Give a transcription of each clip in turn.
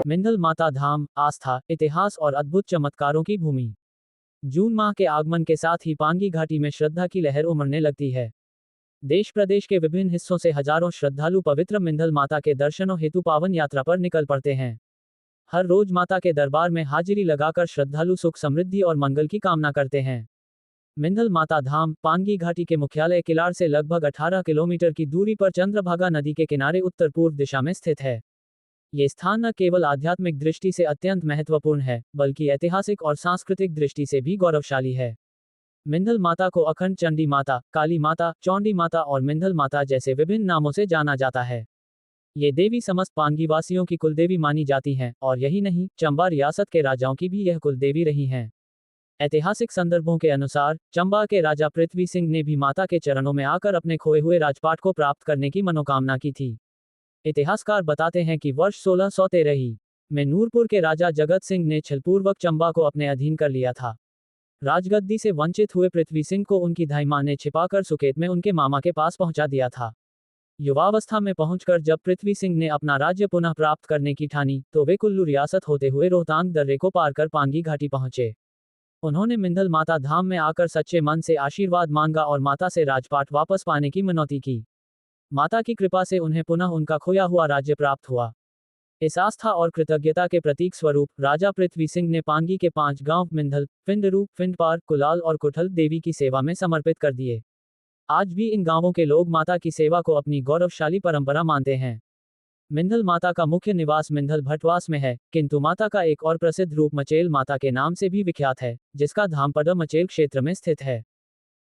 मिंधल माता धाम, आस्था, इतिहास और अद्भुत चमत्कारों की भूमि। जून माह के आगमन के साथ ही पांगी घाटी में श्रद्धा की लहर उमड़ने लगती है। देश प्रदेश के विभिन्न हिस्सों से हजारों श्रद्धालु पवित्र मिंधल माता के दर्शनों हेतु पावन यात्रा पर निकल पड़ते हैं। हर रोज माता के दरबार में हाजिरी लगाकर श्रद्धालु सुख समृद्धि और मंगल की कामना करते हैं। मिंधल माता धाम, पांगी घाटी के मुख्यालय किलाड़ से लगभग 18 किलोमीटर की दूरी पर चंद्रभागा नदी के किनारे उत्तर पूर्व दिशा में स्थित है। ये स्थान न केवल आध्यात्मिक दृष्टि से अत्यंत महत्वपूर्ण है, बल्कि ऐतिहासिक और सांस्कृतिक दृष्टि से भी गौरवशाली है। मिंधल माता को अखंड चंडी माता, काली माता, चौंडी माता और मिंधल माता जैसे विभिन्न नामों से जाना जाता है। ये देवी समस्त पांगी वासियों की कुलदेवी मानी जाती हैं, और यही नहीं, चंबा रियासत के राजाओं की भी यह कुलदेवी रही हैं। ऐतिहासिक संदर्भों के अनुसार चंबा के राजा पृथ्वी सिंह ने भी माता के चरणों में आकर अपने खोए हुए राजपाट को प्राप्त करने की मनोकामना की थी। इतिहासकार बताते हैं कि वर्ष 1613 में नूरपुर के राजा जगत सिंह ने छलपूर्वक चंबा को अपने अधीन कर लिया था। राजगद्दी से वंचित हुए पृथ्वी सिंह को उनकी धाई मां ने छिपाकर सुकेत में उनके मामा के पास पहुंचा दिया था। युवावस्था में पहुंचकर जब पृथ्वी सिंह ने अपना राज्य पुनः प्राप्त करने की ठानी, तो वे कुल्लू रियासत होते हुए रोहतांग दर्रे को पार कर पांगी घाटी पहुंचे। उन्होंने मिंधल माता धाम में आकर सच्चे मन से आशीर्वाद मांगा और माता से राजपाट वापस पाने की मनौती की। माता की कृपा से उन्हें पुनः उनका खोया हुआ राज्य प्राप्त हुआ। इस आस्था और कृतज्ञता के प्रतीक स्वरूप राजा पृथ्वी सिंह ने पांगी के 5 गांव मिंधल, फिंडरू, फिंडपार, कुलाल और कुठल देवी की सेवा में समर्पित कर दिए। आज भी इन गांवों के लोग माता की सेवा को अपनी गौरवशाली परंपरा मानते हैं। मिंधल माता का मुख्य निवास मिंधल भटवास में है, किंतु माता का एक और प्रसिद्ध रूप मचेल माता के नाम से भी विख्यात है, जिसका धाम पड मचेल क्षेत्र में स्थित है।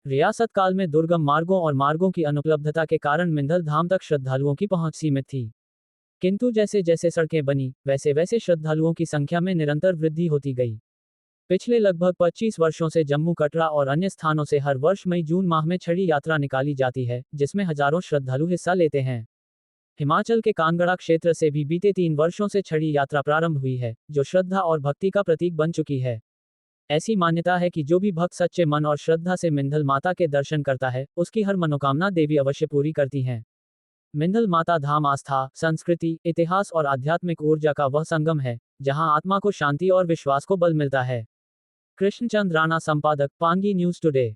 रियासत काल में दुर्गम मार्गों और मार्गों की अनुपलब्धता के कारण मिंधल धाम तक श्रद्धालुओं की पहुंच सीमित थी। किंतु जैसे जैसे सड़कें बनी, वैसे वैसे श्रद्धालुओं की संख्या में निरंतर वृद्धि होती गई। पिछले लगभग 25 वर्षों से जम्मू, कटरा और अन्य स्थानों से हर वर्ष मई जून माह में छड़ी यात्रा निकाली जाती है, जिसमें हजारों श्रद्धालु हिस्सा लेते हैं। हिमाचल के कांगड़ा क्षेत्र से भी बीते 3 वर्षों से छड़ी यात्रा प्रारंभ हुई है, जो श्रद्धा और भक्ति का प्रतीक बन चुकी है। ऐसी मान्यता है कि जो भी भक्त सच्चे मन और श्रद्धा से मिंधल माता के दर्शन करता है, उसकी हर मनोकामना देवी अवश्य पूरी करती हैं। मिंधल माता धाम आस्था, संस्कृति, इतिहास और आध्यात्मिक ऊर्जा का वह संगम है, जहां आत्मा को शांति और विश्वास को बल मिलता है। कृष्णचंद राणा, संपादक, पांगी न्यूज टुडे।